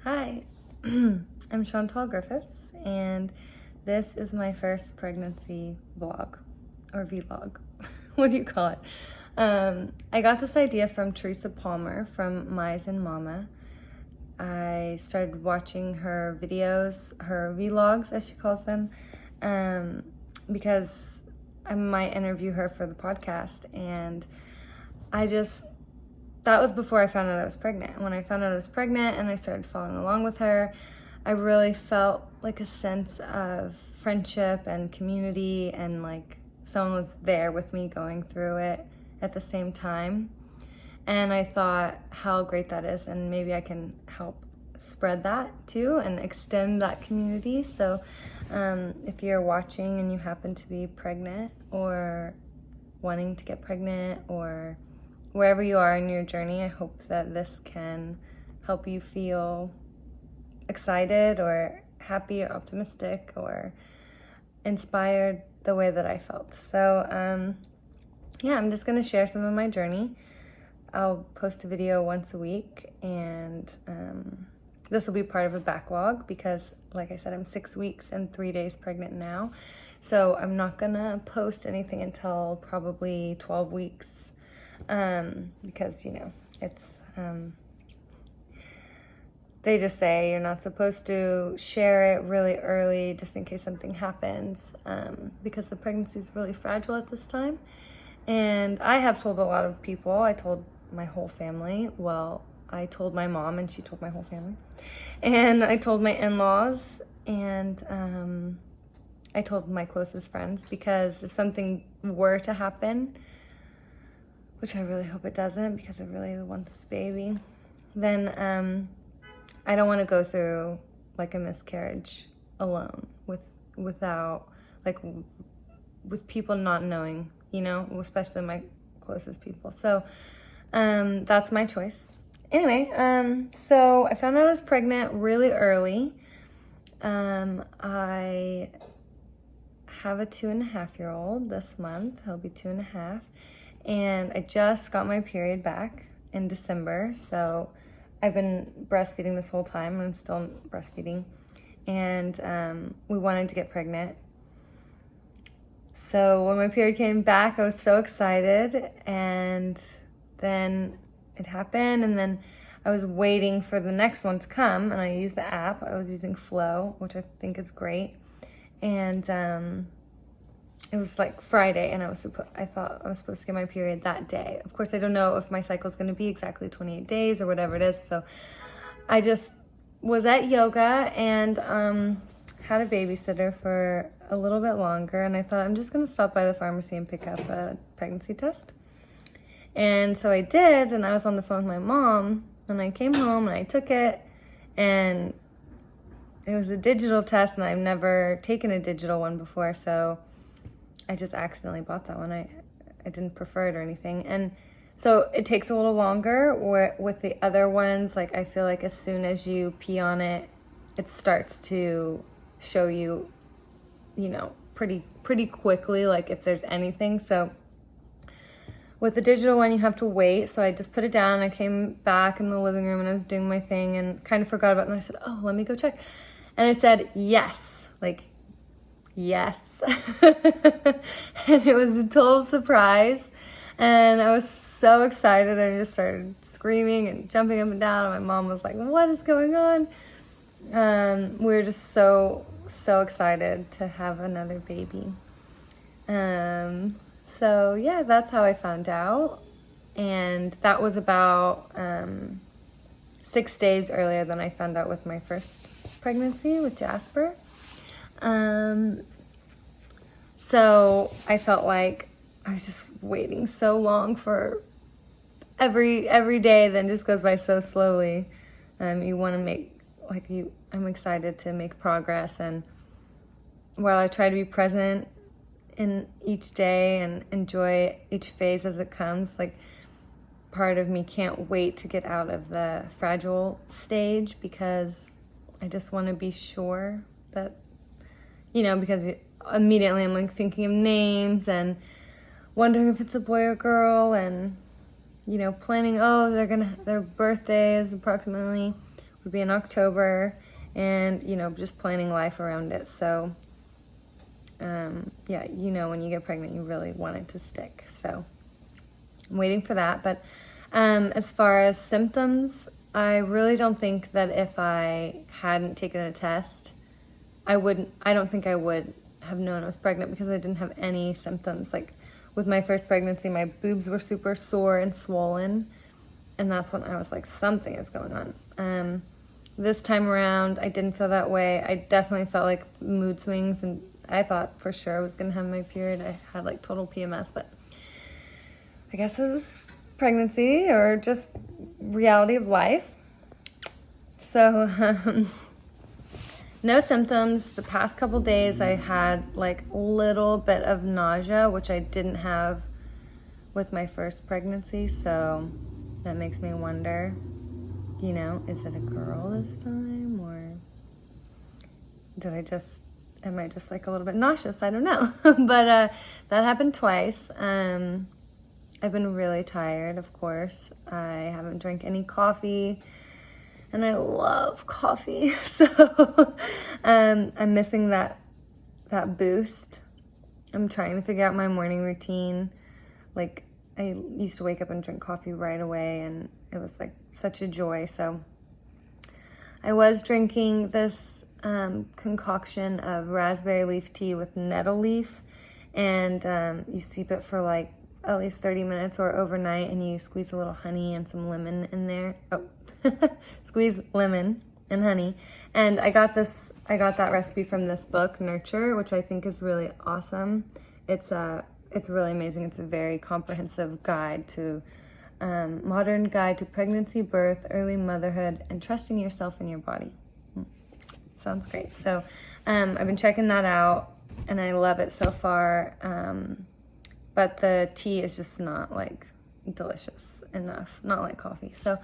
Hi, I'm Chantal Griffiths, and this is my first pregnancy vlog, or vlog, what do you call it? I got this idea from Teresa Palmer from Mize and Mama. I started watching her videos, her vlogs as she calls them, because I might interview her for the podcast, and that was before I found out I was pregnant. When I found out I was pregnant and I started following along with her, I really felt like a sense of friendship and community, and like someone was there with me going through it at the same time. And I thought how great that is, and maybe I can help spread that too and extend that community. So if you're watching and you happen to be pregnant or wanting to get pregnant, or wherever you are in your journey, I hope that this can help you feel excited or happy or optimistic or inspired the way that I felt. So I'm just going to share some of my journey. I'll post a video once a week, and this will be part of a backlog because, like I said, I'm 6 weeks and 3 days pregnant now. So I'm not going to post anything until probably 12 weeks. Because, it's, they just say you're not supposed to share it really early just in case something happens, because the pregnancy is really fragile at this time. And I have told a lot of people. I told my whole family. Well, I told my mom and she told my whole family. And I told my in-laws, and I told my closest friends, because if something were to happen, which I really hope it doesn't because I really want this baby, then I don't want to go through like a miscarriage alone with people not knowing, especially my closest people. So that's my choice. Anyway, so I found out I was pregnant really early. I have a 2.5-year-old this month. He'll be 2.5. And I just got my period back in December, so I've been breastfeeding this whole time. I'm still breastfeeding, and we wanted to get pregnant. So when my period came back, I was so excited, and then it happened, and then I was waiting for the next one to come, and I used the app. I was using Flow, which I think is great, and it was like Friday, and I thought I was supposed to get my period that day. Of course, I don't know if my cycle is going to be exactly 28 days or whatever it is. So I just was at yoga and had a babysitter for a little bit longer. And I thought, I'm just going to stop by the pharmacy and pick up a pregnancy test. And so I did, and I was on the phone with my mom. And I came home and I took it. And it was a digital test, and I've never taken a digital one before. So I just accidentally bought that one. I didn't prefer it or anything. And so it takes a little longer. With the other ones, like I feel like as soon as you pee on it, it starts to show you, pretty quickly, like if there's anything. So with the digital one, you have to wait. So I just put it down. I came back in the living room and I was doing my thing and kind of forgot about it. And I said, oh, let me go check. And it said yes, yes. And it was a total surprise, and I was so excited. I just started screaming and jumping up and down, and my mom was like, what is going on? We were just so excited to have another baby. So yeah, that's how I found out, and that was about 6 days earlier than I found out with my first pregnancy with Jasper. So I felt like I was just waiting so long for every day then just goes by so slowly. You want to make, I'm excited to make progress, and while I try to be present in each day and enjoy each phase as it comes, part of me can't wait to get out of the fragile stage, because I just want to be sure that, because immediately I'm thinking of names and wondering if it's a boy or girl, and planning, their birthday is approximately would be in October, and, just planning life around it. So, yeah, when you get pregnant, you really want it to stick. So I'm waiting for that. But as far as symptoms, I really don't think that if I hadn't taken a test, I don't think I would have known I was pregnant, because I didn't have any symptoms. Like with my first pregnancy, my boobs were super sore and swollen, and that's when I was like, something is going on. This time around, I didn't feel that way. I definitely felt like mood swings, and I thought for sure I was gonna have my period. I had like total PMS, but I guess it was pregnancy or just reality of life. So, no symptoms. The past couple days I had like a little bit of nausea, which I didn't have with my first pregnancy. So that makes me wonder, is it a girl this time, or am I just like a little bit nauseous? I don't know. But that happened twice. I've been really tired, of course. I haven't drank any coffee, and I love coffee. So I'm missing that boost. I'm trying to figure out my morning routine. Like, I used to wake up and drink coffee right away, and it was like such a joy. So I was drinking this concoction of raspberry leaf tea with nettle leaf, and you steep it for like at least 30 minutes or overnight, and you squeeze a little honey and some lemon in there. Squeeze lemon and honey. And I got that recipe from this book, Nurture, which I think is really awesome. It's really amazing. It's a very comprehensive guide to modern guide to pregnancy, birth, early motherhood, and trusting yourself and your body. Sounds great. So I've been checking that out, and I love it so far. But the tea is just not like delicious enough, not like coffee. So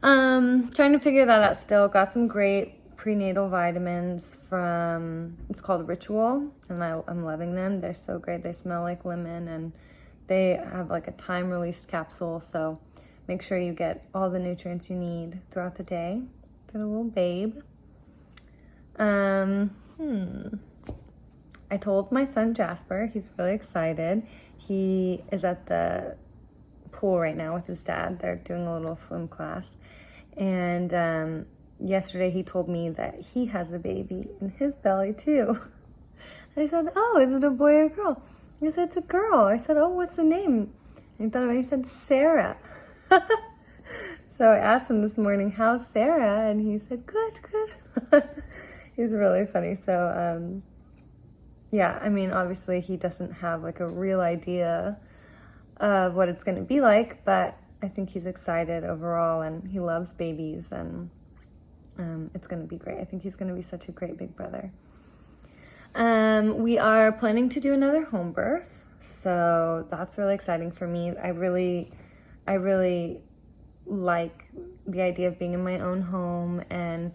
trying to figure that out still. Got some great prenatal vitamins from, it's called Ritual, and I'm loving them. They're so great. They smell like lemon, and they have like a time-released capsule. So make sure you get all the nutrients you need throughout the day for the little babe. I told my son Jasper. He's really excited. He is at the pool right now with his dad. They're doing a little swim class. And yesterday he told me that he has a baby in his belly too. And I said, oh, is it a boy or a girl? He said, it's a girl. I said, oh, what's the name? And he thought about it. He said, Sarah. So I asked him this morning, how's Sarah? And he said, good. He's really funny. So, yeah, I mean, obviously he doesn't have like a real idea of what it's going to be like, but I think he's excited overall, and he loves babies, and it's going to be great. I think he's going to be such a great big brother. We are planning to do another home birth, so that's really exciting for me. I really like the idea of being in my own home and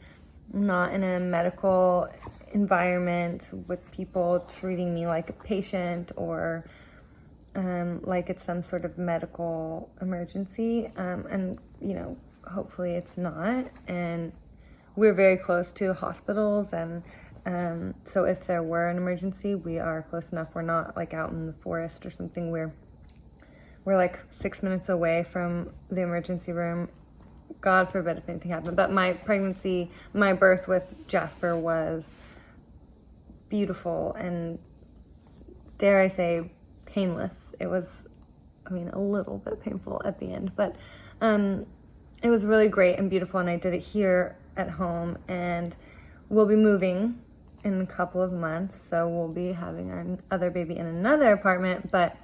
not in a medical environment with people treating me like a patient or like it's some sort of medical emergency, and hopefully it's not. And we're very close to hospitals, and so if there were an emergency, we are close enough. We're not like out in the forest or something. We're like 6 minutes away from the emergency room. God forbid if anything happened. But my birth with Jasper was beautiful and, dare I say, painless. It was, a little bit painful at the end, but it was really great and beautiful, and I did it here at home, and we'll be moving in a couple of months, so we'll be having our other baby in another apartment, but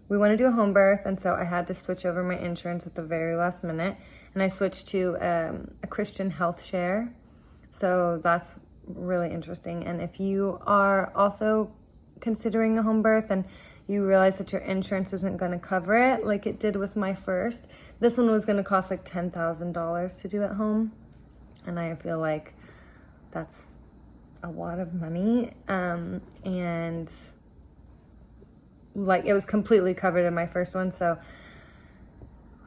we want to do a home birth, and so I had to switch over my insurance at the very last minute, and I switched to a Christian health share, so that's really interesting. And if you are also considering a home birth and you realize that your insurance isn't going to cover it like it did with my first, this one was going to cost like $10,000 to do at home, and I feel like that's a lot of money, and like it was completely covered in my first one, so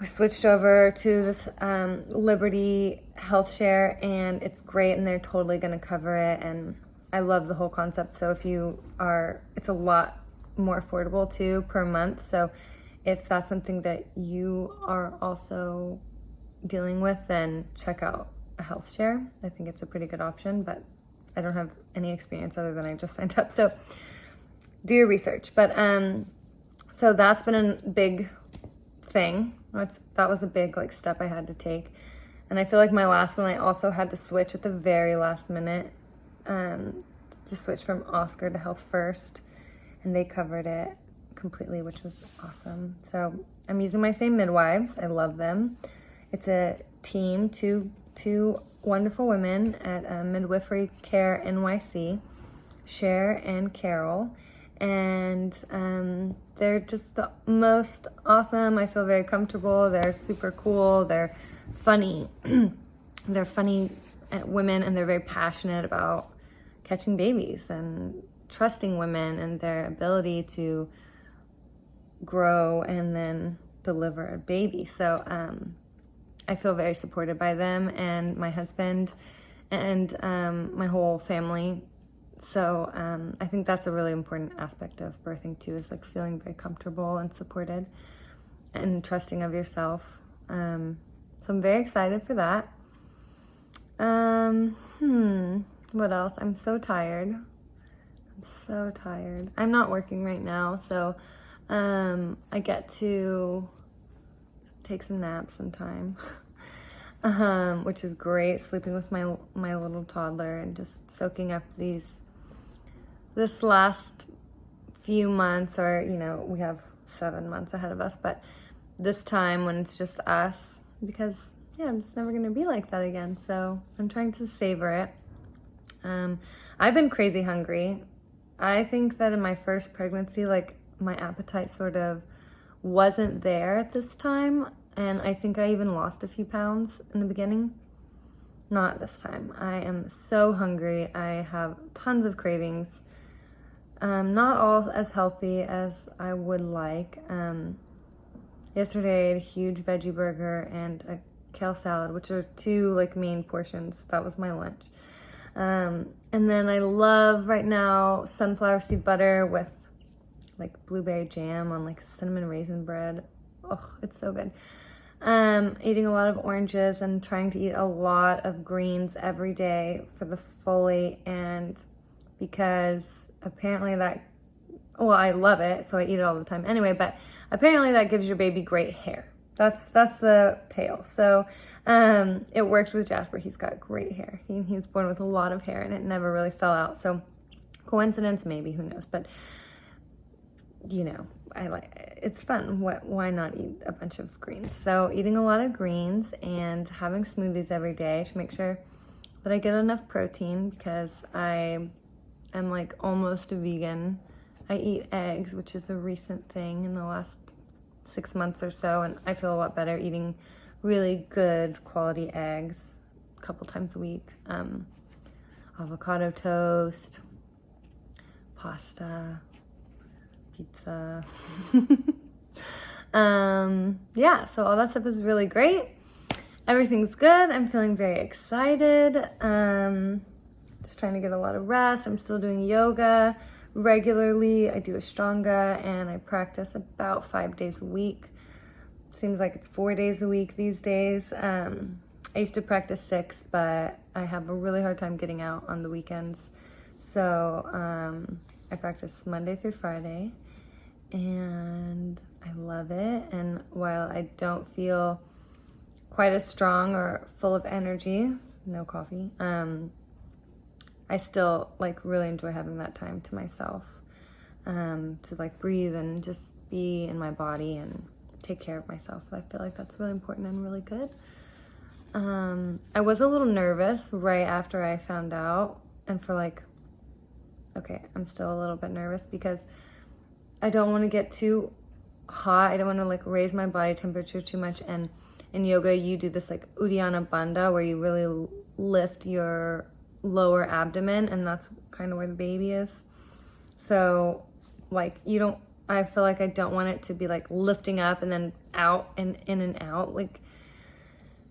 I switched over to this Liberty health share, and it's great, and they're totally going to cover it, and I love the whole concept. So it's a lot more affordable too per month. So if that's something that you are also dealing with, then check out a health share. I think it's a pretty good option, but I don't have any experience other than I just signed up. So do your research. But so that's been a big thing. That was a big like step I had to take. And I feel like my last one, I also had to switch at the very last minute to switch from Oscar to Health First, and they covered it completely, which was awesome. So I'm using my same midwives. I love them. It's a team, two wonderful women at Midwifery Care NYC, Cher and Carol, and they're just the most awesome. I feel very comfortable. They're super cool. They're funny. They're funny women, and they're very passionate about catching babies and trusting women and their ability to grow and then deliver a baby. So I feel very supported by them and my husband and my whole family. So I think that's a really important aspect of birthing too, is like feeling very comfortable and supported and trusting of yourself. So I'm very excited for that. What else? I'm so tired. I'm not working right now, so I get to take some naps sometime, which is great. Sleeping with my little toddler and just soaking up this last few months, or we have 7 months ahead of us, but this time when it's just us, because it's never gonna be like that again. So I'm trying to savor it. I've been crazy hungry. I think that in my first pregnancy, like my appetite sort of wasn't there at this time. And I think I even lost a few pounds in the beginning. Not this time. I am so hungry. I have tons of cravings. Not all as healthy as I would like. Yesterday I ate a huge veggie burger and a kale salad, which are 2 like main portions. That was my lunch. And then I love right now sunflower seed butter with like blueberry jam on like cinnamon raisin bread. Oh, it's so good. Eating a lot of oranges and trying to eat a lot of greens every day for the folate, and because apparently I love it, so I eat it all the time anyway, but apparently that gives your baby great hair. That's the tale. So it worked with Jasper. He's got great hair. He was born with a lot of hair and it never really fell out. So coincidence, maybe, who knows? But it's fun. Why not eat a bunch of greens? So eating a lot of greens and having smoothies every day to make sure that I get enough protein, because I am like almost a vegan. I eat eggs, which is a recent thing in the last 6 months or so, and I feel a lot better eating really good quality eggs a couple times a week. Avocado toast, pasta, pizza. So all that stuff is really great. Everything's good. I'm feeling very excited. Just trying to get a lot of rest. I'm still doing yoga regularly. I do Ashtanga and I practice about 5 days a week. Seems like it's 4 days a week these days. I used to practice 6, but I have a really hard time getting out on the weekends. So I practice Monday through Friday, and I love it. And while I don't feel quite as strong or full of energy, no coffee, I still like really enjoy having that time to myself, to like breathe and just be in my body and take care of myself. I feel like that's really important and really good. I was a little nervous right after I found out, and I'm still a little bit nervous because I don't want to get too hot. I don't want to like raise my body temperature too much. And in yoga, you do this like Uddiyana Bandha, where you really lift your lower abdomen, and that's kind of where the baby is. So like I feel like I don't want it to be like lifting up and then out and in and out. Like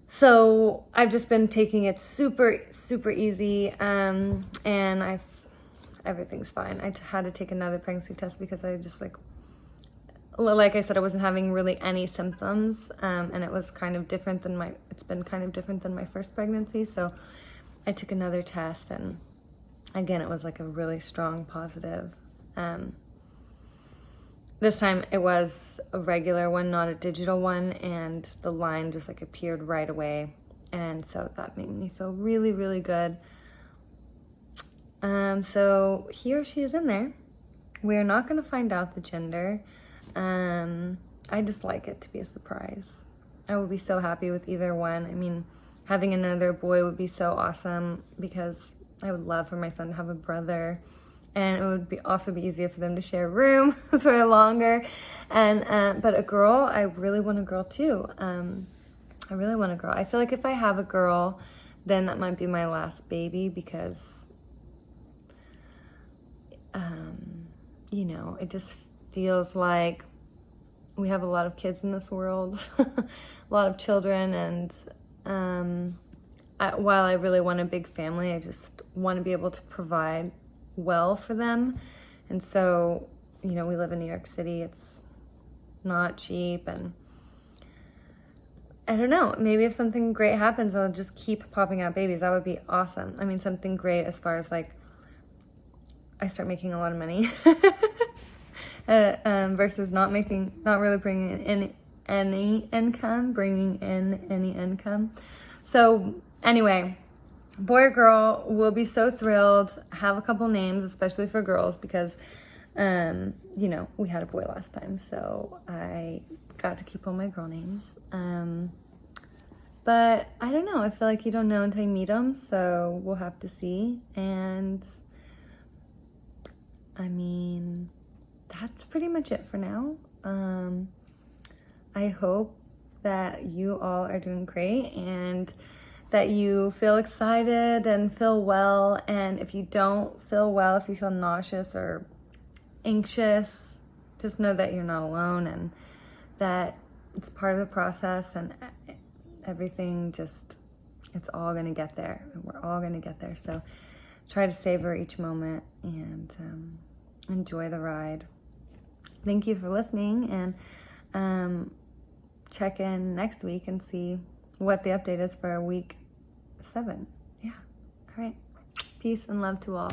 So I've just been taking it super, super easy, and everything's fine. I had to take another pregnancy test because I just like I said, I wasn't having really any symptoms, and it was kind of different than it's been kind of different than my first pregnancy. So I took another test, and again, it was like a really strong positive. This time it was a regular one, not a digital one, and the line just like appeared right away. And so that made me feel really, really good. So he or she is in there. We're not going to find out the gender. I just like it to be a surprise. I would be so happy with either one. I mean, having another boy would be so awesome because I would love for my son to have a brother. And it would also be easier for them to share a room for longer. And but a girl, I really want a girl too. I really want a girl. I feel like if I have a girl, then that might be my last baby because, you know, it just feels like we have a lot of kids in this world, a lot of children, and while I really want a big family, I just want to be able to provide well for them. And so, you know, we live in New York City. It's not cheap, and I don't know, maybe if something great happens, I'll just keep popping out babies. That would be awesome. I mean, something great as far as like I start making a lot of money versus not really bringing in any income. So anyway, boy or girl, we'll be so thrilled. Have a couple names, especially for girls, because, you know, we had a boy last time, so I got to keep all my girl names. But I don't know. I feel like you don't know until you meet them, so we'll have to see. And I mean, that's pretty much it for now. I hope that you all are doing great and that you feel excited and feel well. And if you don't feel well, if you feel nauseous or anxious, just know that you're not alone and that it's part of the process, and everything it's all going to get there. We're all going to get there. So try to savor each moment and enjoy the ride. Thank you for listening, and check in next week and see what the update is for week 7. Yeah. All right. Peace and love to all.